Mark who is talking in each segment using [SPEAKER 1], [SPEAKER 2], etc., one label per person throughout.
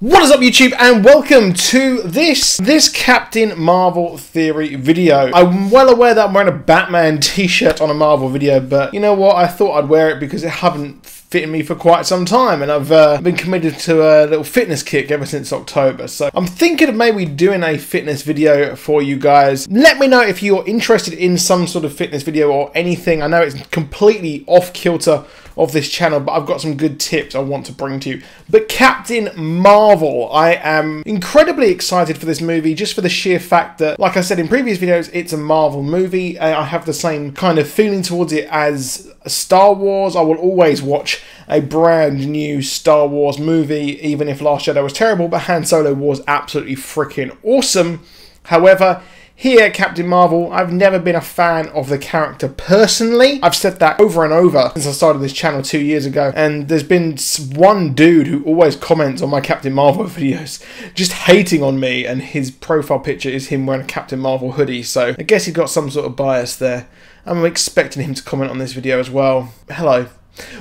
[SPEAKER 1] What is up, YouTube, and welcome to this Captain Marvel theory video. I'm well aware that I'm wearing a Batman t-shirt on a Marvel video, but you know what? I thought I'd wear it because it haven't fitted me for quite some time, and I've been committed to a little fitness kick ever since October. So I'm thinking of maybe doing a fitness video for you guys. Let me know if you're interested in some sort of fitness video or anything. I know it's completely off kilter of this channel, but I've got some good tips I want to bring to you. But Captain Marvel, I am incredibly excited for this movie, just for the sheer fact that, like I said in previous videos, it's a Marvel movie. I have the same kind of feeling towards it as Star Wars. I will always watch a brand new Star Wars movie, even if Last Jedi was terrible, but Han Solo was absolutely freaking awesome. However, here, Captain Marvel, I've never been a fan of the character personally. I've said that over and over since I started this channel 2 years ago, and there's been one dude who always comments on my Captain Marvel videos, just hating on me, and his profile picture is him wearing a Captain Marvel hoodie, so I guess he's got some sort of bias there. I'm expecting him to comment on this video as well. Hello.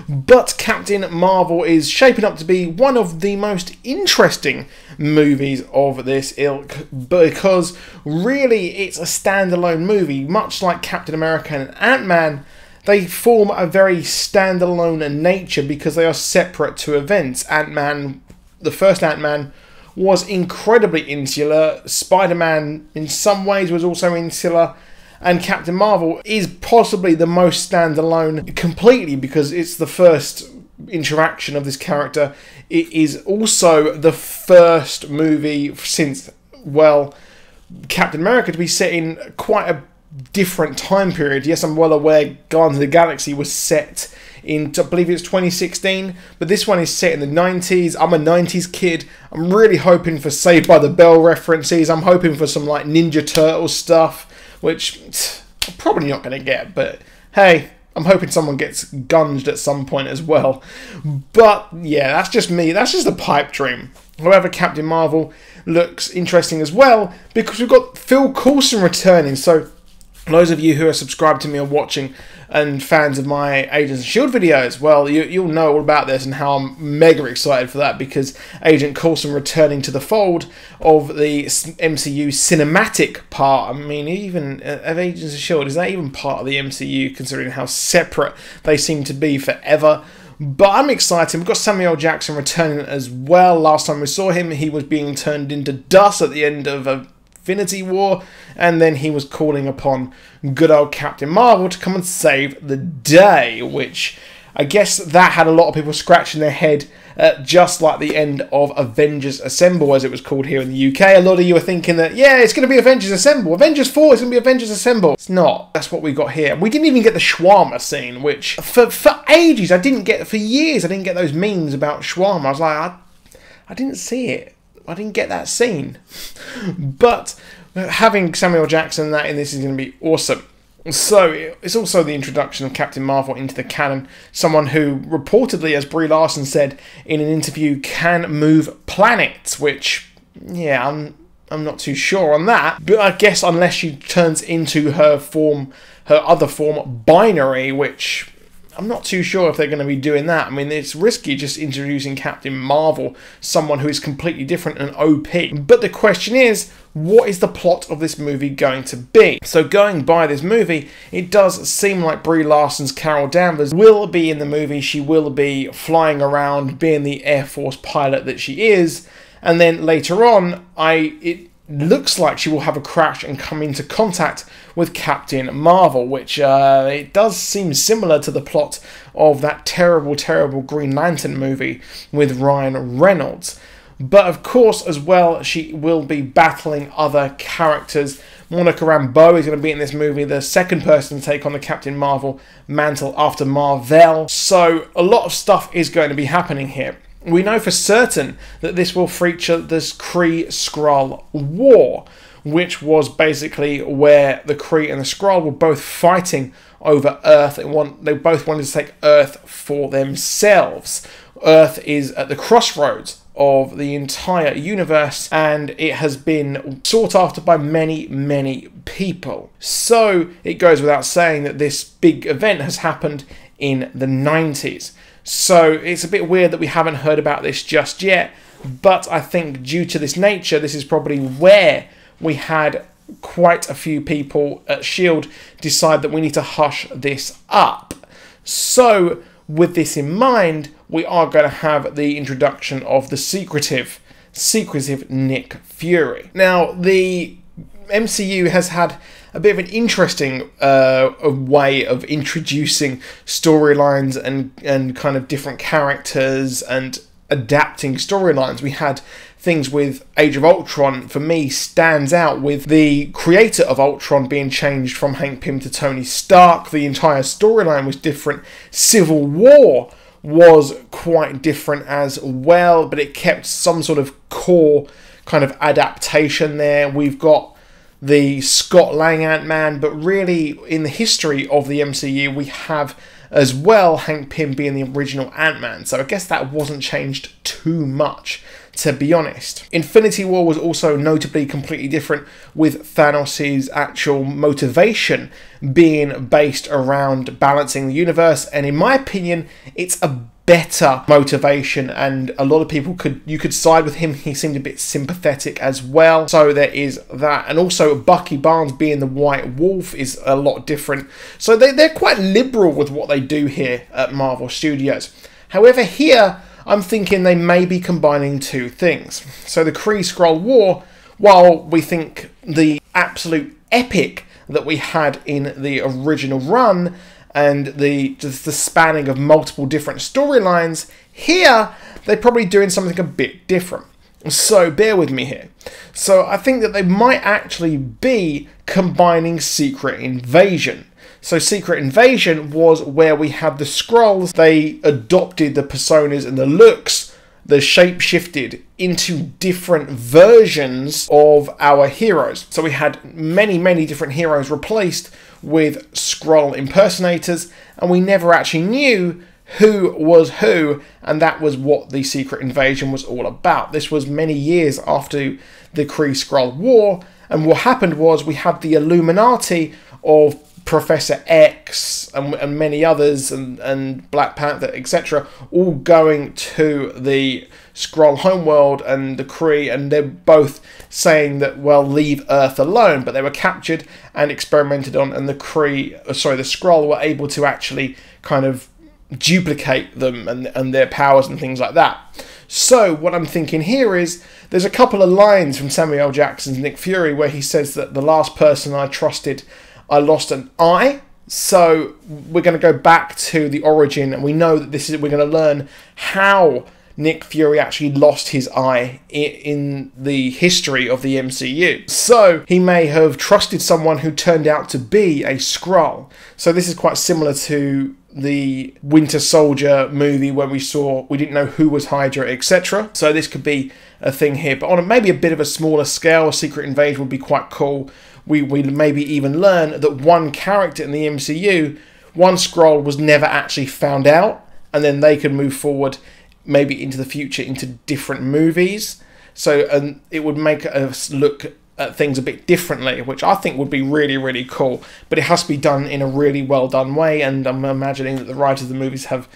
[SPEAKER 1] But Captain Marvel is shaping up to be one of the most interesting movies of this ilk, because really it's a standalone movie. Much like Captain America and Ant-Man, they form a very standalone nature because they are separate to events. Ant-Man, the first Ant-Man, was incredibly insular. Spider-Man in some ways was also insular. And Captain Marvel is possibly the most standalone completely because it's the first interaction of this character. It is also the first movie since, well, Captain America to be set in quite a different time period. Yes, I'm well aware Guardians of the Galaxy was set in, I believe it's 2016, but this one is set in the 90s. I'm a 90s kid. I'm really hoping for Saved by the Bell references. I'm hoping for some like Ninja Turtles stuff, which I'm probably not going to get, but hey, I'm hoping someone gets gunged at some point as well. But yeah, that's just me. That's just a pipe dream. However, Captain Marvel looks interesting as well because we've got Phil Coulson returning. So those of you who are subscribed to me or watching and fans of my Agents of S.H.I.E.L.D. videos, well, you'll know all about this and how I'm mega excited for that, because Agent Coulson returning to the fold of the MCU cinematic part. I mean, even of Agents of S.H.I.E.L.D., is that even part of the MCU, considering how separate they seem to be forever? But I'm excited. We've got Samuel Jackson returning as well. Last time we saw him, he was being turned into dust at the end of Infinity War, and then he was calling upon good old Captain Marvel to come and save the day, which I guess that had a lot of people scratching their head, just like the end of Avengers Assemble, as it was called here in the UK. A lot of you are thinking that, yeah, it's going to be Avengers Assemble. Avengers 4 is going to be Avengers Assemble. It's not. That's what we got here. We didn't even get the shawarma scene, which for ages, for years, I didn't get those memes about shawarma. I was like, I didn't see it. I didn't get that scene. But having Samuel Jackson in this is going to be awesome. So it's also the introduction of Captain Marvel into the canon. Someone who reportedly, as Brie Larson said in an interview, can move planets, which, yeah, I'm not too sure on that. But I guess unless she turns into her other form, Binary, which I'm not too sure if they're going to be doing that. I mean, it's risky just introducing Captain Marvel, someone who is completely different and OP. But the question is, what is the plot of this movie going to be? So going by this movie, it does seem like Brie Larson's Carol Danvers will be in the movie. She will be flying around, being the Air Force pilot that she is. And then later on, it looks like she will have a crash and come into contact with Captain Marvel, which it does seem similar to the plot of that terrible, terrible Green Lantern movie with Ryan Reynolds. But of course, as well, she will be battling other characters. Monica Rambeau is going to be in this movie, the second person to take on the Captain Marvel mantle after Marvel. So a lot of stuff is going to be happening here. We know for certain that this will feature this Kree-Skrull war, which was basically where the Kree and the Skrull were both fighting over Earth. They both wanted to take Earth for themselves. Earth is at the crossroads of the entire universe, and it has been sought after by many, many people. So it goes without saying that this big event has happened in the 90s. So it's a bit weird that we haven't heard about this just yet. but I think due to this nature, this is probably where we had quite a few people at S.H.I.E.L.D. decide that we need to hush this up. So, with this in mind, we are going to have the introduction of the secretive Nick Fury. Now, the MCU has had a bit of an interesting way of introducing storylines and kind of different characters and adapting storylines. We had things with Age of Ultron, for me, stands out with the creator of Ultron being changed from Hank Pym to Tony Stark. The entire storyline was different. Civil War was quite different as well, but it kept some sort of core kind of adaptation there. We've got the Scott Lang Ant-Man, but really in the history of the MCU we have as well Hank Pym being the original Ant-Man, so I guess that wasn't changed too much, to be honest. Infinity War was also notably completely different, with Thanos' actual motivation being based around balancing the universe, and in my opinion it's a better motivation, and a lot of people you could side with him. He seemed a bit sympathetic as well, so there is that. And also Bucky Barnes being the White Wolf is a lot different, so they're quite liberal with what they do here at Marvel Studios. However, here I'm thinking they may be combining two things. So the Kree-Skrull War, while we think the absolute epic that we had in the original run and the spanning of multiple different storylines, here they're probably doing something a bit different. So bear with me here. So I think that they might actually be combining Secret Invasion. So Secret Invasion was where we had the Skrulls. They adopted the personas and the looks, the shape shifted into different versions of our heroes. So we had many different heroes replaced with Skrull impersonators, and we never actually knew who was who, and that was what the Secret Invasion was all about. This was many years after the Kree-Skrull War, and what happened was we had the Illuminati of Professor X and many others and Black Panther, etc., all going to the Skrull homeworld and the Kree, and they're both saying that, well, leave Earth alone, but they were captured and experimented on, and the Skrull were able to actually kind of duplicate them and their powers and things like that. So what I'm thinking here is there's a couple of lines from Samuel L. Jackson's Nick Fury where he says that the last person I trusted, I lost an eye. So we're going to go back to the origin, and we know that we're going to learn how Nick Fury actually lost his eye in the history of the MCU. So he may have trusted someone who turned out to be a Skrull. So this is quite similar to the Winter Soldier movie where we didn't know who was Hydra, etc. So this could be a thing here, but on maybe a bit of a smaller scale. A Secret Invasion would be quite cool. We maybe even learn that one character in the MCU, one Skrull, was never actually found out, and then they could move forward maybe into the future into different movies. So and it would make us look at things a bit differently, which I think would be really cool. But it has to be done in a really well done way, and I'm imagining that the writers of the movies have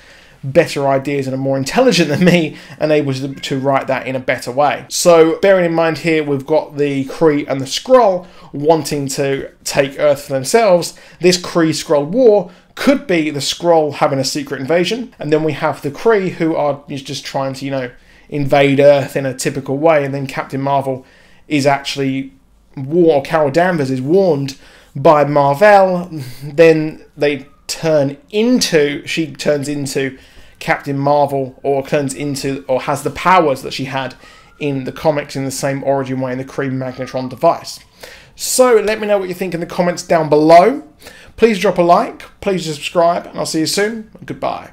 [SPEAKER 1] better ideas and are more intelligent than me and able to write that in a better way. So bearing in mind here, we've got the Kree and the Skrull wanting to take Earth for themselves. This Kree-Skrull War could be the Skrull having a secret invasion, and then we have the Kree who are just trying to, invade Earth in a typical way, and then Captain Marvel is actually Carol Danvers is warned by Marvel. Then she turns into Captain Marvel, or has the powers that she had in the comics in the same origin way in the Kree Magnetron device. So let me know what you think in the comments down below. Please drop a like, please subscribe, and I'll see you soon. Goodbye.